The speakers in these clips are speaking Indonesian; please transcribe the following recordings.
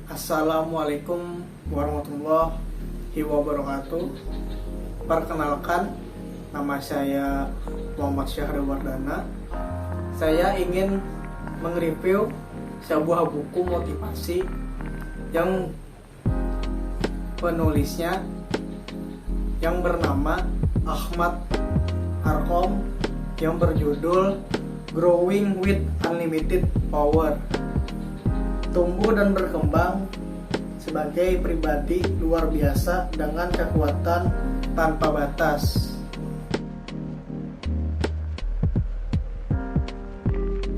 Assalamualaikum warahmatullahi wabarakatuh. Perkenalkan, nama saya Muhammad Syahriwardana. Saya ingin mereview sebuah buku motivasi yang penulisnya yang bernama Ahmad Arkom, yang berjudul Growing with Unlimited Power. Tumbuh dan berkembang sebagai pribadi luar biasa dengan kekuatan tanpa batas.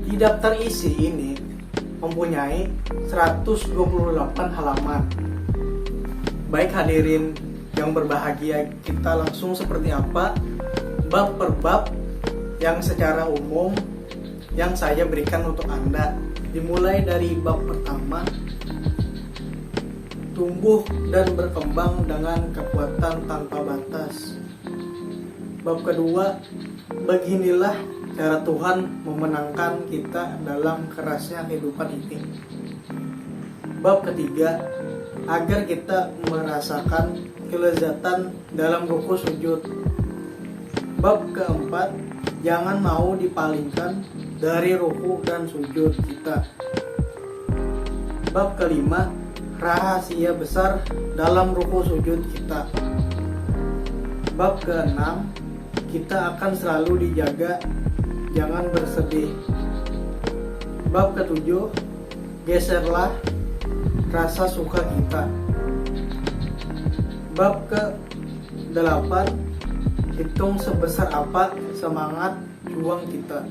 Di daftar isi ini mempunyai 128 halaman. Baik hadirin yang berbahagia, kita langsung seperti apa bab per bab yang secara umum yang saya berikan untuk Anda. Dimulai dari bab pertama, tumbuh dan berkembang dengan kekuatan tanpa batas. Bab kedua, beginilah cara Tuhan memenangkan kita dalam kerasnya kehidupan ini. Bab ketiga, agar kita merasakan kelezatan dalam ruku sujud. Bab keempat, jangan mau dipalingkan dari ruku dan sujud kita. Bab kelima, rahasia besar dalam ruku sujud kita. Bab keenam, kita akan selalu dijaga, jangan bersedih. Bab ketujuh, geserlah rasa suka kita. Bab ke-8, hitung sebesar apa semangat juang kita.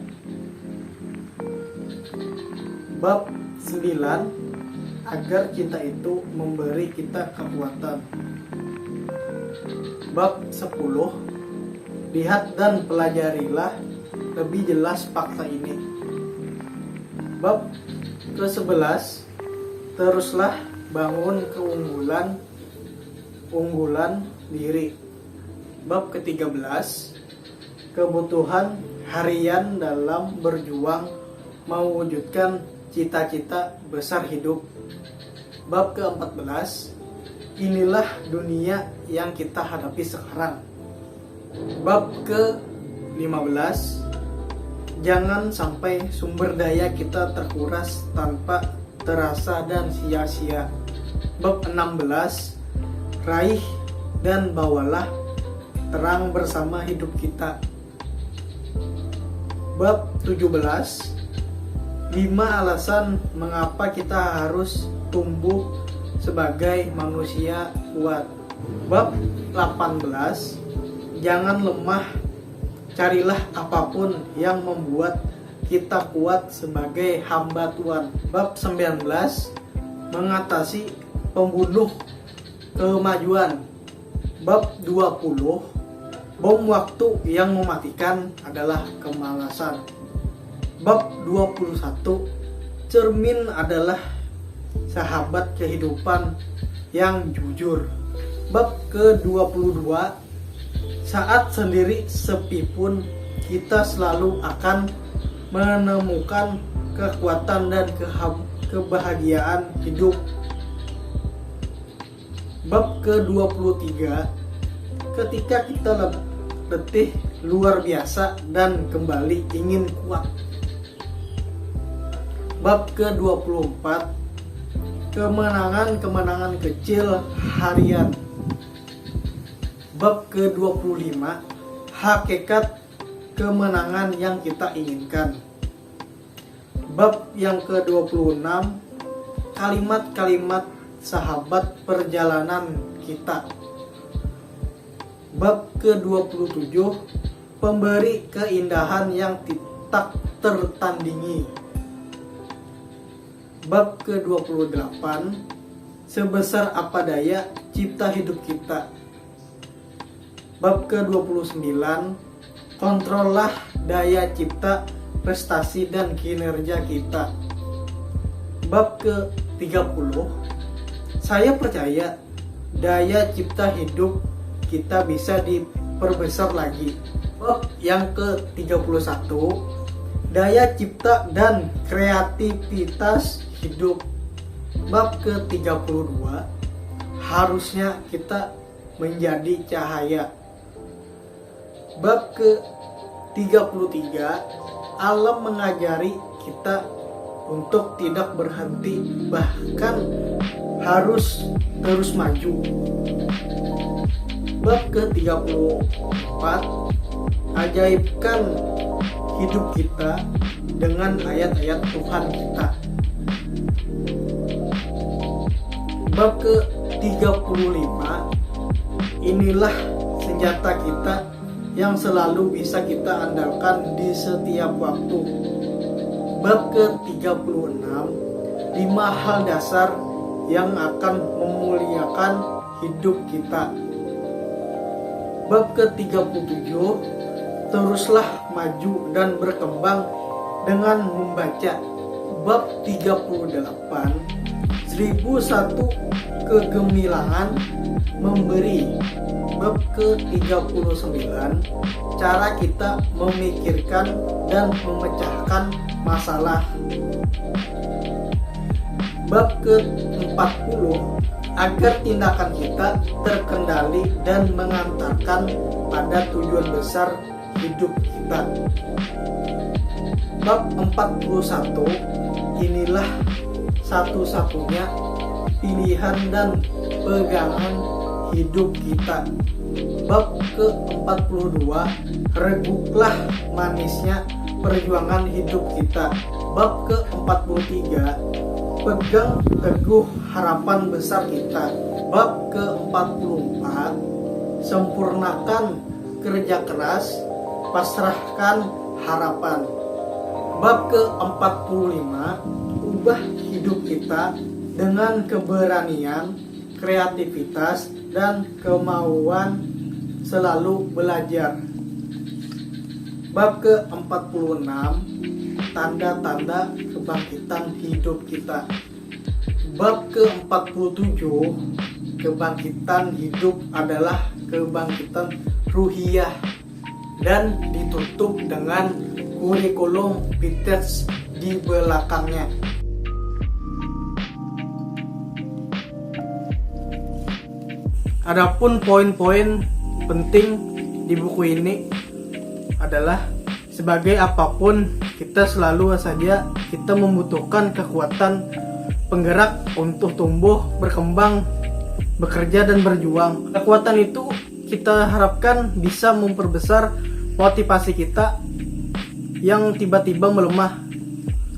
Bab 9, agar cinta itu memberi kita kekuatan. Bab 10, lihat dan pelajarilah lebih jelas fakta ini. Bab ke-11, teruslah bangun keunggulan diri. Bab ke-13, kebutuhan harian dalam berjuang mewujudkan cita-cita besar hidup. Bab ke-14, inilah dunia yang kita hadapi sekarang. Bab ke-15, jangan sampai sumber daya kita terkuras tanpa terasa dan sia-sia. Bab 16, raih dan bawalah terang bersama hidup kita. Bab 17, 5 alasan mengapa kita harus tumbuh sebagai manusia kuat. Bab 18, jangan lemah, carilah apapun yang membuat kita kuat sebagai hamba Tuhan. Bab 19, mengatasi pembunuh kemajuan. Bab 20, bom waktu yang mematikan adalah kemalasan. Bab 21, cermin adalah sahabat kehidupan yang jujur. Bab ke-22, saat sendiri sepi pun kita selalu akan menemukan kekuatan dan kebahagiaan hidup. Bab ke-23, ketika kita letih luar biasa dan kembali ingin kuat. Bab ke-24, kemenangan kecil harian. Bab ke-25, hakikat kemenangan yang kita inginkan. Bab yang ke-26, kalimat-kalimat sahabat perjalanan kita. Bab ke-27, pemberi keindahan yang tak tertandingi. Bab ke-28, sebesar apa daya cipta hidup kita. Bab ke-29, kontrollah daya cipta, prestasi dan kinerja kita. Bab ke-30, saya percaya daya cipta hidup kita bisa diperbesar lagi. Bab yang ke-31, daya cipta dan kreativitas hidup. Bab ke-32, harusnya kita menjadi cahaya. Bab ke-33, alam mengajari kita untuk tidak berhenti, bahkan harus terus maju. Bab ke-34, ajaibkan hidup kita dengan ayat-ayat Tuhan kita. Bab ke-35, inilah senjata kita yang selalu bisa kita andalkan di setiap waktu. Bab ke-36, 5 hal dasar yang akan memuliakan hidup kita. Bab ke-37, teruslah maju dan berkembang dengan membaca. Bab 38, 1001 kegemilangan memberi. Bab ke-39, cara kita memikirkan dan memecahkan masalah. Bab ke-40, agar tindakan kita terkendali dan mengantarkan pada tujuan besar hidup kita. Bab 41, inilah satu-satunya pilihan dan pegangan hidup kita. Bab ke-42, reguklah manisnya perjuangan hidup kita. Bab ke-43, pegang teguh harapan besar kita. Bab ke-44, sempurnakan kerja keras, pasrahkan harapan. Bab ke-45, ubah hidup kita dengan keberanian, kreativitas, dan kemauan selalu belajar. Bab ke-46, tanda-tanda kebangkitan hidup kita. Bab ke-47, kebangkitan hidup adalah kebangkitan ruhiyah, dan ditutup dengan kurikulum vintage di belakangnya. Adapun poin-poin penting di buku ini adalah, sebagai apapun kita selalu saja kita membutuhkan kekuatan penggerak untuk tumbuh, berkembang, bekerja, dan berjuang. Kekuatan itu kita harapkan bisa memperbesar motivasi kita yang tiba-tiba melemah.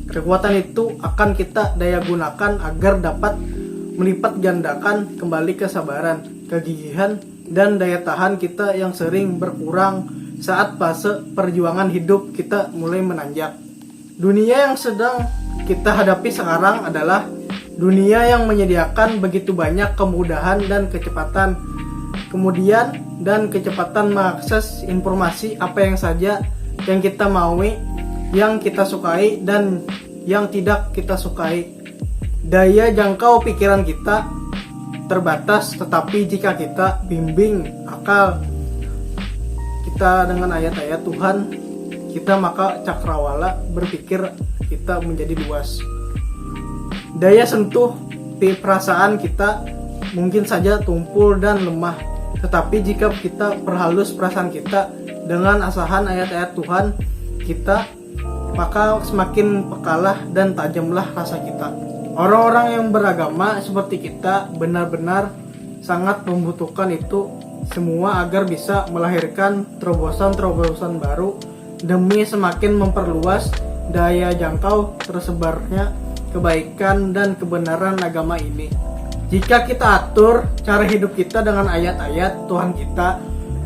Kekuatan itu akan kita daya gunakan agar dapat melipat gandakan kembali kesabaran, kegigihan, dan daya tahan kita yang sering berkurang saat fase perjuangan hidup kita mulai menanjak. Dunia yang sedang kita hadapi sekarang adalah dunia yang menyediakan begitu banyak kemudahan dan kecepatan. Kemudian dan kecepatan mengakses informasi apa yang saja yang kita maui, yang kita sukai, dan yang tidak kita sukai. Daya jangkau pikiran kita terbatas, tetapi jika kita bimbing akal kita dengan ayat-ayat Tuhan kita, maka cakrawala berpikir kita menjadi luas. Daya sentuh perasaan kita mungkin saja tumpul dan lemah, tetapi jika kita perhalus perasaan kita dengan asahan ayat-ayat Tuhan kita, maka semakin pekalah dan tajamlah rasa kita. Orang-orang yang beragama seperti kita benar-benar sangat membutuhkan itu semua agar bisa melahirkan terobosan-terobosan baru demi semakin memperluas daya jangkau tersebarnya kebaikan dan kebenaran agama ini. Jika kita atur cara hidup kita dengan ayat-ayat Tuhan kita,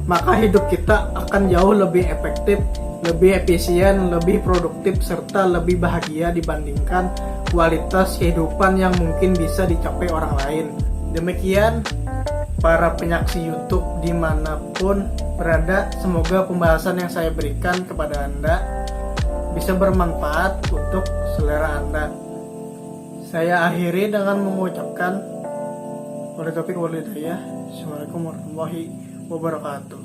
maka hidup kita akan jauh lebih efektif, lebih efisien, lebih produktif, serta lebih bahagia dibandingkan kualitas kehidupan yang mungkin bisa dicapai orang lain. Demikian para penyaksi YouTube dimanapun berada, semoga pembahasan yang saya berikan kepada Anda bisa bermanfaat untuk selera Anda. Saya akhiri dengan mengucapkan wabillahi taufiq wal hidayah. Assalamualaikum warahmatullahi wabarakatuh.